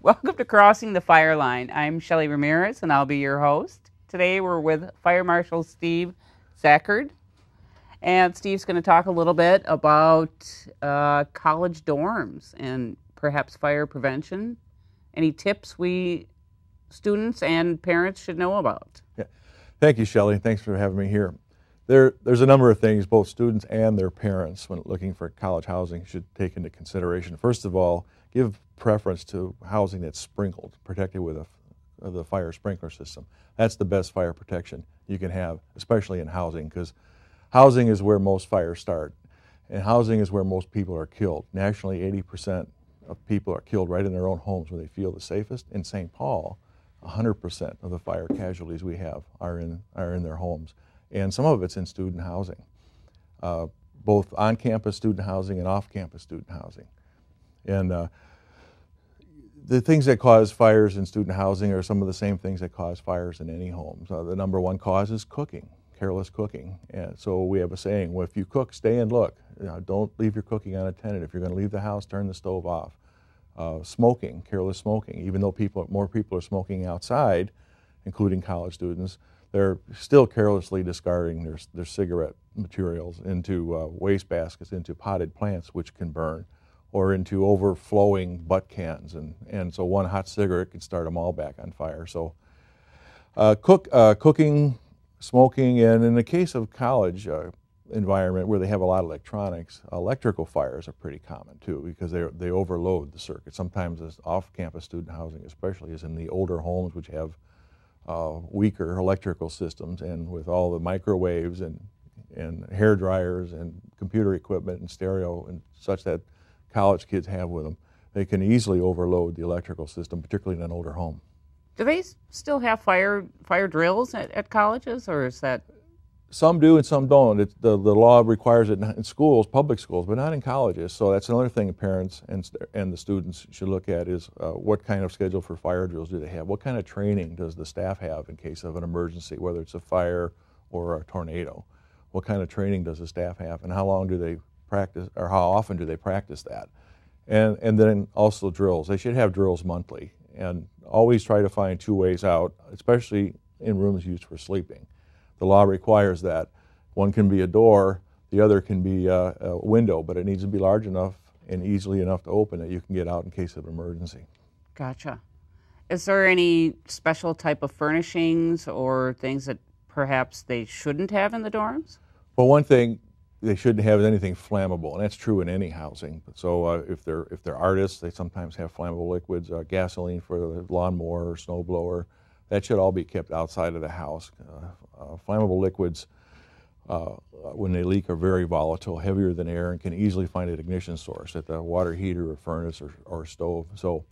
Welcome to Crossing the Fire Line. I'm Shelley Ramirez, and I'll be your host. Today we're with Fire Marshal Steve Zachard, and Steve's going to talk a little bit about college dorms and perhaps fire prevention. Any tips we students and parents should know about? Yeah. Thank you, Shelley. Thanks for having me here. There's a number of things both students and their parents, when looking for college housing, should take into consideration. First of all, give preference to housing that's sprinkled, protected with the fire sprinkler system. That's the best fire protection you can have, especially in housing, because housing is where most fires start, and housing is where most people are killed. Nationally, 80% of people are killed right in their own homes where they feel the safest. In St. Paul, 100% of the fire casualties we have are in their homes, and some of it's in student housing, both on-campus student housing and off-campus student housing. And the things that cause fires in student housing are some of the same things that cause fires in any homes. The number one cause is cooking, careless cooking. And so we have a saying, well, if you cook, stay and look. Don't leave your cooking unattended. If you're going to leave the house, turn the stove off. Smoking, careless smoking. Even though more people are smoking outside, including college students, they're still carelessly discarding their cigarette materials into waste baskets, into potted plants, which can burn, or into overflowing butt cans, and so one hot cigarette can start them all back on fire. So cooking, smoking, and in the case of college environment where they have a lot of electronics, electrical fires are pretty common too, because they overload the circuit. Sometimes this off-campus student housing especially is in the older homes which have weaker electrical systems, and with all the microwaves and hair dryers and computer equipment and stereo and such that college kids have with them, they can easily overload the electrical system, particularly in an older home. Do they still have fire drills at colleges, or is that? Some do and some don't. The law requires it in schools, public schools, but not in colleges. So that's another thing parents and the students should look at is what kind of schedule for fire drills do they have? What kind of training does the staff have in case of an emergency, whether it's a fire or a tornado? What kind of training does the staff have, and how long do they practice, or how often do they practice that? And then also drills. They should have drills monthly, and always try to find two ways out, especially in rooms used for sleeping. The law requires that. One can be a door, the other can be a window, but it needs to be large enough and easily enough to open that you can get out in case of emergency. Gotcha. Is there any special type of furnishings or things that perhaps they shouldn't have in the dorms? Well, one thing they shouldn't have anything flammable, and that's true in any housing. So if they're artists, they sometimes have flammable liquids, gasoline for the lawnmower or snow blower. That should all be kept outside of the house. Flammable liquids, when they leak, are very volatile, heavier than air, and can easily find an ignition source at the water heater or furnace or stove. So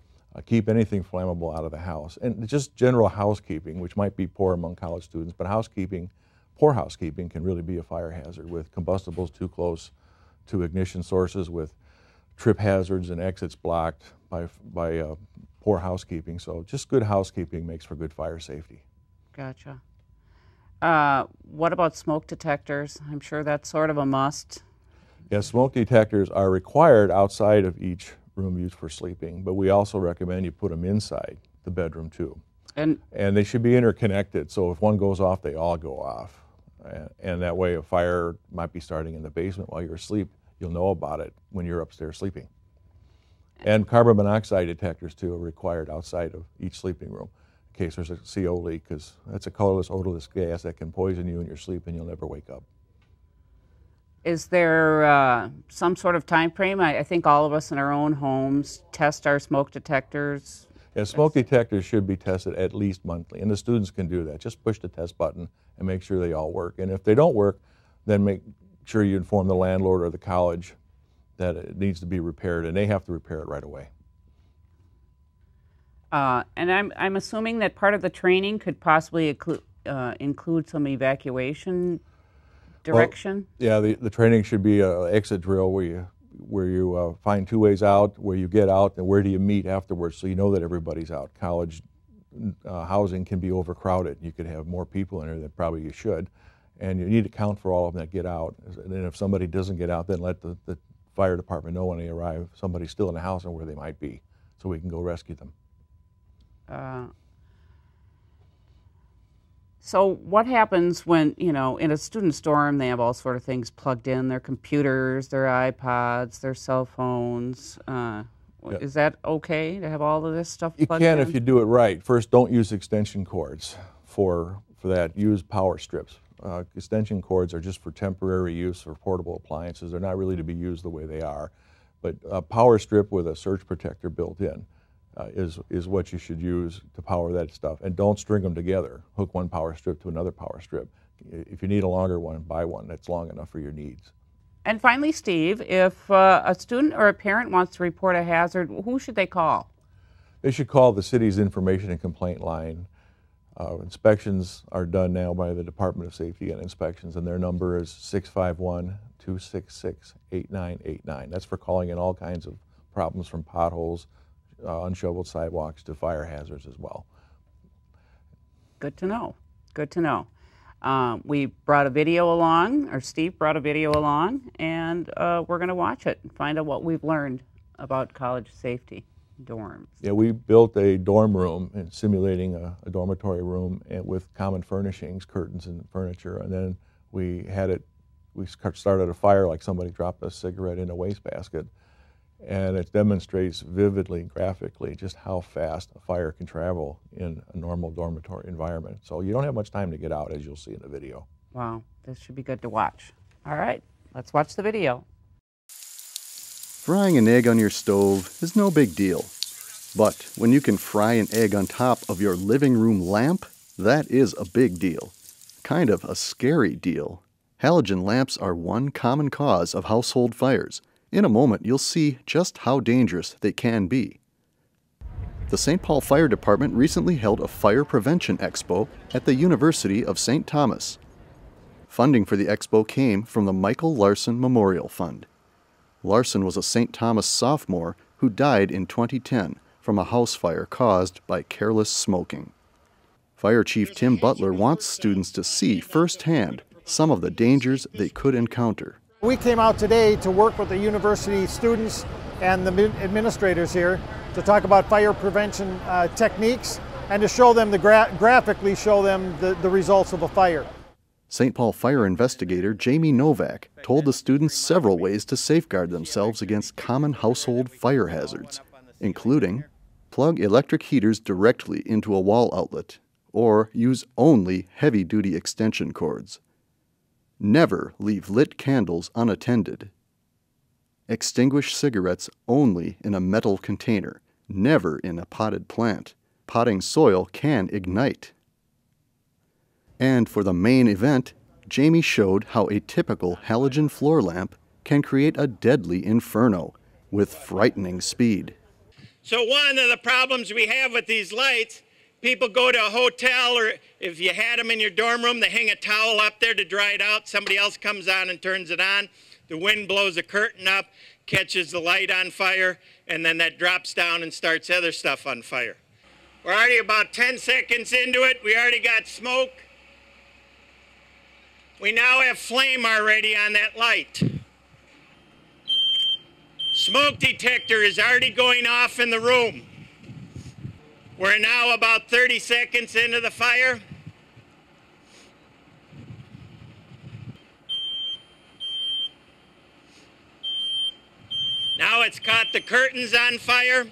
keep anything flammable out of the house. And just general housekeeping, which might be poor among college students, but poor housekeeping can really be a fire hazard, with combustibles too close to ignition sources, with trip hazards and exits blocked by poor housekeeping. So just good housekeeping makes for good fire safety. Gotcha. What about smoke detectors? I'm sure that's sort of a must. Yes, smoke detectors are required outside of each room used for sleeping, but we also recommend you put them inside the bedroom too. And they should be interconnected, so if one goes off, they all go off. And that way a fire might be starting in the basement while you're asleep. You'll know about it when you're upstairs sleeping. And carbon monoxide detectors too are required outside of each sleeping room in case there's a CO leak, because that's a colorless, odorless gas that can poison you in your sleep and you'll never wake up. Is there some sort of time frame? I think all of us in our own homes test our smoke detectors. Yeah, smoke detectors should be tested at least monthly, and the students can do that. Just push the test button and make sure they all work. And if they don't work, then make sure you inform the landlord or the college that it needs to be repaired, and they have to repair it right away. And I'm assuming that part of the training could possibly include some evacuation direction? Well, yeah, the training should be an exit drill where you find two ways out, where you get out, and where do you meet afterwards, so you know that everybody's out. College housing can be overcrowded. You could have more people in there than probably you should, and you need to count for all of them that get out. And then if somebody doesn't get out, then let the fire department know when they arrive somebody's still in the house and where they might be, so we can go rescue them. So what happens when, in a student's dorm, they have all sort of things plugged in, their computers, their iPods, their cell phones. Is that okay to have all of this stuff plugged in? You can if you do it right. First, don't use extension cords for that. Use power strips. Extension cords are just for temporary use for portable appliances. They're not really to be used the way they are. But a power strip with a surge protector built in is what you should use to power that stuff. And don't string them together. Hook one power strip to another power strip. If you need a longer one, buy one that's long enough for your needs. And finally, Steve, if a student or a parent wants to report a hazard, who should they call? They should call the city's information and complaint line. Inspections are done now by the Department of Safety and Inspections, and their number is 651-266-8989. That's for calling in all kinds of problems, from potholes, unshoveled sidewalks, to fire hazards as well. Good to know. Good to know. We brought a video along, or Steve brought a video along, and we're going to watch it and find out what we've learned about college safety dorms. Yeah, we built a dorm room and simulating a dormitory room with common furnishings, curtains and furniture, and then we started a fire like somebody dropped a cigarette in a wastebasket. And it demonstrates vividly, graphically, just how fast a fire can travel in a normal dormitory environment. So you don't have much time to get out, as you'll see in the video. Wow, this should be good to watch. All right, let's watch the video. Frying an egg on your stove is no big deal. But when you can fry an egg on top of your living room lamp, that is a big deal. Kind of a scary deal. Halogen lamps are one common cause of household fires. In a moment, you'll see just how dangerous they can be. The St. Paul Fire Department recently held a fire prevention expo at the University of St. Thomas. Funding for the expo came from the Michael Larson Memorial Fund. Larson was a St. Thomas sophomore who died in 2010 from a house fire caused by careless smoking. Fire Chief Tim Butler wants students to see firsthand some of the dangers they could encounter. We came out today to work with the university students and the administrators here to talk about fire prevention techniques and to show them, graphically show them the results of a fire. St. Paul fire investigator Jamie Novak told the students several ways to safeguard themselves against common household fire hazards, including plug electric heaters directly into a wall outlet or use only heavy-duty extension cords. Never leave lit candles unattended. Extinguish cigarettes only in a metal container, never in a potted plant. Potting soil can ignite. And for the main event, Jamie showed how a typical halogen floor lamp can create a deadly inferno with frightening speed. So one of the problems we have with these lights, people go to a hotel, or if you had them in your dorm room, they hang a towel up there to dry it out. Somebody else comes on and turns it on. The wind blows the curtain up, catches the light on fire, and then that drops down and starts other stuff on fire. We're already about 10 seconds into it. We already got smoke. We now have flame already on that light. Smoke detector is already going off in the room. We're now about 30 seconds into the fire. Now it's caught the curtains on fire.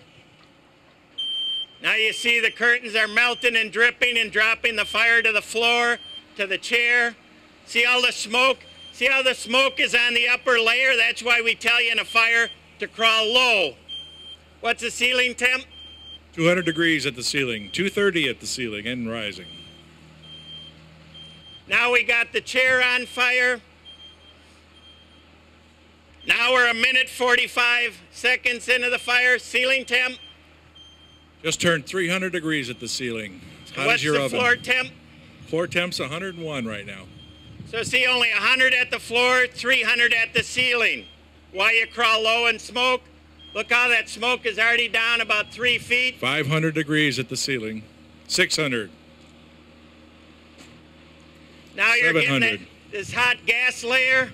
Now you see the curtains are melting and dripping and dropping the fire to the floor, to the chair. See all the smoke? See how the smoke is on the upper layer? That's why we tell you in a fire to crawl low. What's the ceiling temp? 200 degrees at the ceiling, 230 at the ceiling and rising. Now we got the chair on fire. Now we're 1:45 minutes into the fire. Ceiling temp? Just turned 300 degrees at the ceiling. Hot What's as your the oven. floor temp? Floor temp's 101 right now. So see, only 100 at the floor, 300 at the ceiling. Why you crawl low and smoke? Look how that smoke is already down about 3 feet. 500 degrees at the ceiling, 600. Now you're getting 700. this hot gas layer.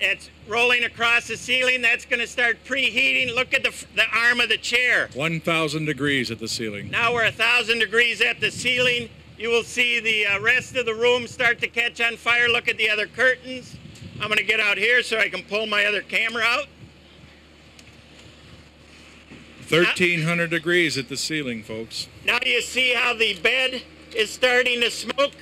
It's rolling across the ceiling. That's going to start preheating. Look at the arm of the chair. 1,000 degrees at the ceiling. Now we're 1,000 degrees at the ceiling. You will see the rest of the room start to catch on fire. Look at the other curtains. I'm going to get out here so I can pull my other camera out. 1,300 degrees at the ceiling, folks. Now you see how the bed is starting to smoke?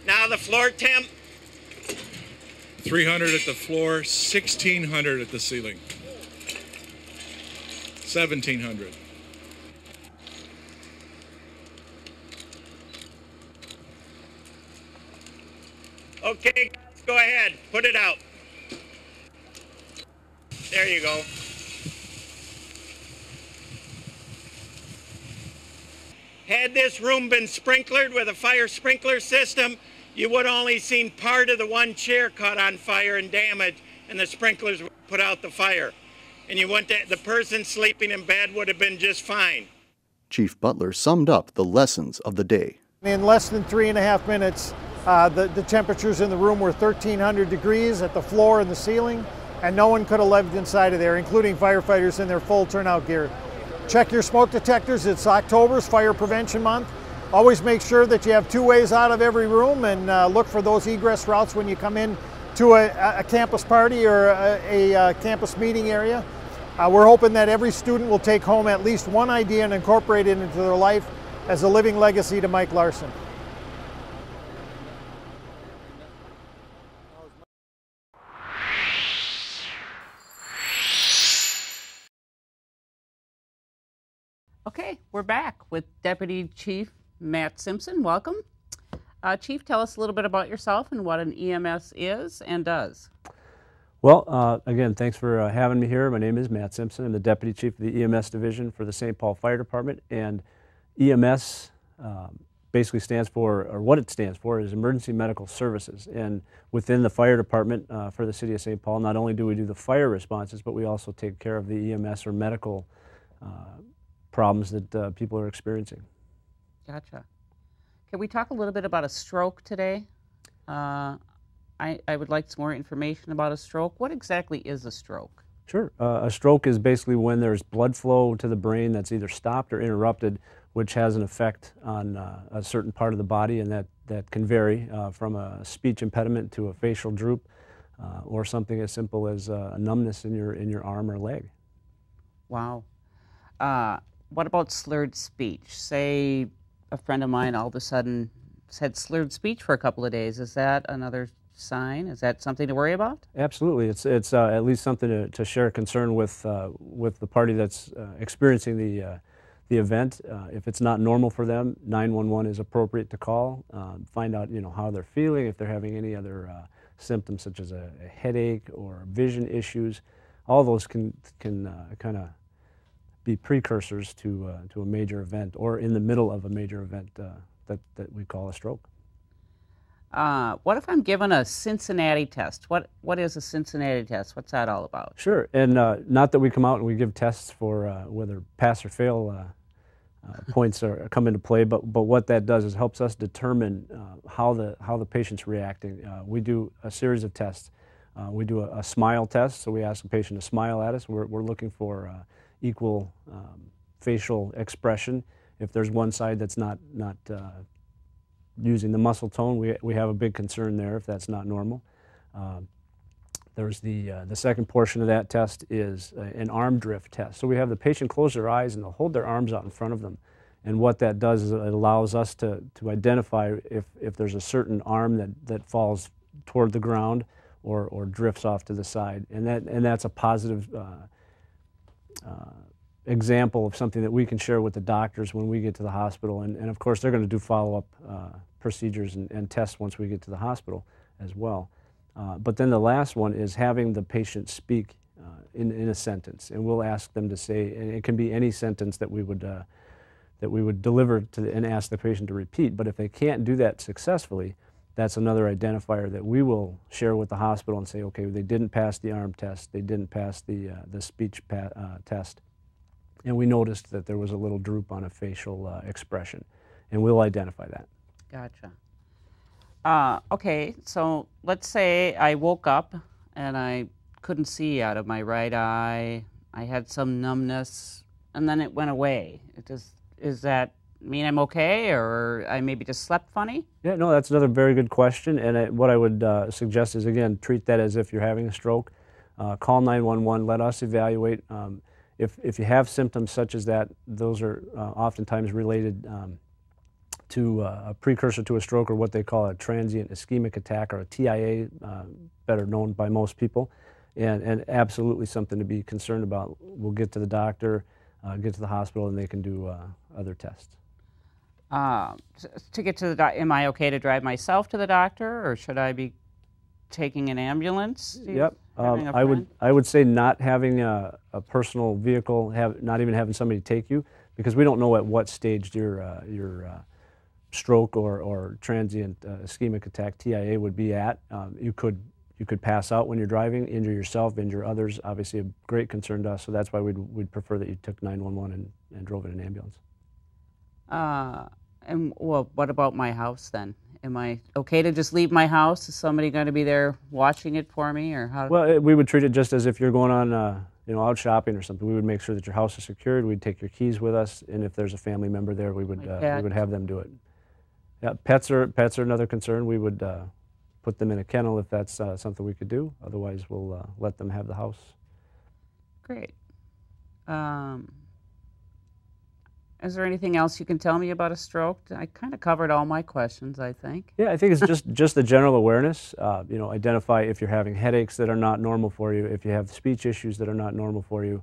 Now the floor temp? 300 at the floor, 1,600 at the ceiling. 1,700. Okay, guys, go ahead. Put it out. There you go. Had this room been sprinklered with a fire sprinkler system, you would only seen part of the one chair caught on fire and damaged, and the sprinklers would put out the fire. And the person sleeping in bed would have been just fine. Chief Butler summed up the lessons of the day. In less than 3.5 minutes, the temperatures in the room were 1,300 degrees at the floor and the ceiling, and no one could have lived inside of there, including firefighters in their full turnout gear. Check your smoke detectors. It's October's Fire Prevention Month. Always make sure that you have 2 ways out of every room, and look for those egress routes when you come in to a campus party or a campus meeting area. We're hoping that every student will take home at least one idea and incorporate it into their life as a living legacy to Mike Larson. Okay, we're back with Deputy Chief Matt Simpson. Welcome. Chief, tell us a little bit about yourself and what an EMS is and does. Well, again, thanks for having me here. My name is Matt Simpson. I'm the Deputy Chief of the EMS Division for the St. Paul Fire Department. And EMS basically stands for, or what it stands for, is Emergency Medical Services. And within the Fire Department for the City of St. Paul, not only do we do the fire responses, but we also take care of the EMS or medical problems that people are experiencing. Gotcha. Can we talk a little bit about a stroke today? I would like some more information about a stroke. What exactly is a stroke? Sure. A stroke is basically when there's blood flow to the brain that's either stopped or interrupted, which has an effect on a certain part of the body, and that can vary from a speech impediment to a facial droop, or something as simple as a numbness in your arm or leg. Wow. What about slurred speech? Say a friend of mine all of a sudden had slurred speech for a couple of days. Is that another sign? Is that something to worry about? Absolutely. It's at least something to share concern with the party that's experiencing the event. If it's not normal for them, 911 is appropriate to call. Find out how they're feeling, if they're having any other symptoms such as a headache or vision issues. All those can kind of be precursors to a major event, or in the middle of a major event that we call a stroke. What if I'm given a Cincinnati test? What is a Cincinnati test? What's that all about? Sure, and not that we come out and we give tests for whether pass or fail points come into play, but what that does is helps us determine how the patient's reacting. We do a series of tests. We do a smile test, so we ask the patient to smile at us. We're looking for equal facial expression. If there's one side that's not using the muscle tone, we have a big concern there if that's not normal. There's the second portion of that test is an arm drift test. So we have the patient close their eyes and they'll hold their arms out in front of them. And what that does is it allows us to identify if there's a certain arm that falls toward the ground or drifts off to the side. And that's a positive example of something that we can share with the doctors when we get to the hospital. And of course, they're going to do follow-up procedures and tests once we get to the hospital as well. But then the last one is having the patient speak in a sentence, and we'll ask them to say, and it can be any sentence that we would deliver to and ask the patient to repeat. But if they can't do that successfully, that's another identifier that we will share with the hospital and say, okay, they didn't pass the arm test, they didn't pass the speech test, and we noticed that there was a little droop on a facial expression, and we'll identify that. Gotcha. Okay, so let's say I woke up and I couldn't see out of my right eye. I had some numbness, and then it went away. Does that mean I'm okay, or I maybe just slept funny? Yeah, no, that's another very good question, and what I would suggest is, again, treat that as if you're having a stroke. Call 911, let us evaluate. If you have symptoms such as that, those are oftentimes related to a precursor to a stroke, or what they call a transient ischemic attack, or a TIA, better known by most people, and absolutely something to be concerned about. We'll get to the doctor, get to the hospital, and they can do other tests. To get to the doctor, am I okay to drive myself to the doctor, or should I be taking an ambulance? Yep. I would say not having a personal vehicle, not even having somebody take you, because we don't know at what stage your stroke or transient ischemic attack, TIA, would be at. You could pass out when you're driving, injure yourself, injure others. Obviously, a great concern to us. So that's why we'd prefer that you took 911 and drove in an ambulance. And well, what about my house then? Am I okay to just leave my house? Is somebody going to be there watching it for me, or how? Well, we would treat it just as if you're going on, out shopping or something. We would make sure that your house is secured. We'd take your keys with us, and if there's a family member there, we would have them do it. Yeah, pets are another concern. We would put them in a kennel if that's something we could do. Otherwise, we'll let them have the house. Great. Is there anything else you can tell me about a stroke? I kind of covered all my questions, I think. Yeah, I think it's just the general awareness. Identify if you're having headaches that are not normal for you, if you have speech issues that are not normal for you,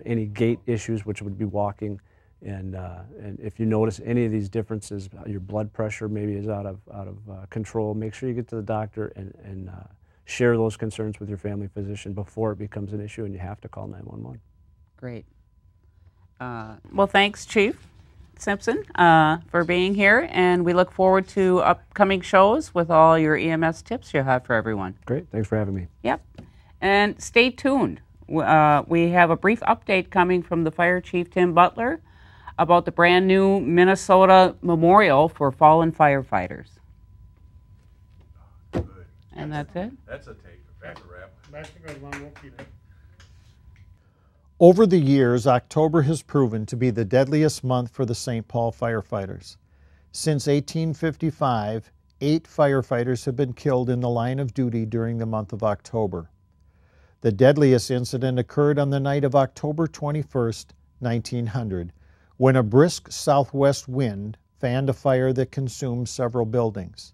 any gait issues, which would be walking, and if you notice any of these differences, your blood pressure maybe is out of control, make sure you get to the doctor and share those concerns with your family physician before it becomes an issue and you have to call 911. Great. Well, thanks, Chief Simpson, for being here, and we look forward to upcoming shows with all your EMS tips you have for everyone. Great. Thanks for having me. Yep. And stay tuned. We have a brief update coming from the Fire Chief, Tim Butler, about the brand new Minnesota Memorial for Fallen Firefighters. Good. And that's it? That's a take. That's a wrap. That's a good one. We'll keep it. Over the years, October has proven to be the deadliest month for the St. Paul firefighters. Since 1855, 8 firefighters have been killed in the line of duty during the month of October. The deadliest incident occurred on the night of October 21st, 1900, when a brisk southwest wind fanned a fire that consumed several buildings.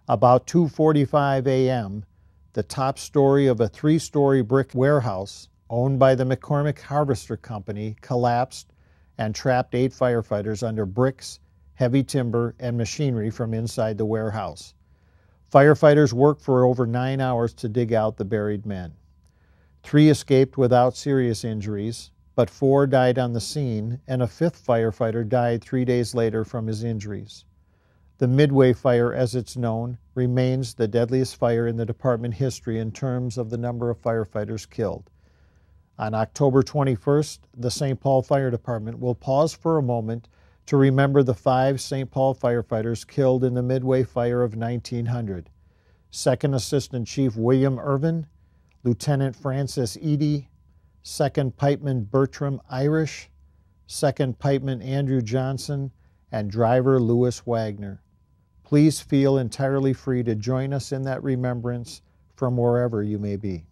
About 2:45 a.m., the top story of a 3-story brick warehouse owned by the McCormick Harvester Company collapsed and trapped 8 firefighters under bricks, heavy timber, and machinery from inside the warehouse. Firefighters worked for over 9 hours to dig out the buried men. 3 escaped without serious injuries, but 4 died on the scene, and a 5th firefighter died 3 days later from his injuries. The Midway Fire, as it's known, remains the deadliest fire in the department history in terms of the number of firefighters killed. On October 21st, the St. Paul Fire Department will pause for a moment to remember the 5 St. Paul firefighters killed in the Midway Fire of 1900. Second Assistant Chief William Irvin, Lieutenant Francis Eady, Second Pipeman Bertram Irish, Second Pipeman Andrew Johnson, and driver Louis Wagner. Please feel entirely free to join us in that remembrance from wherever you may be.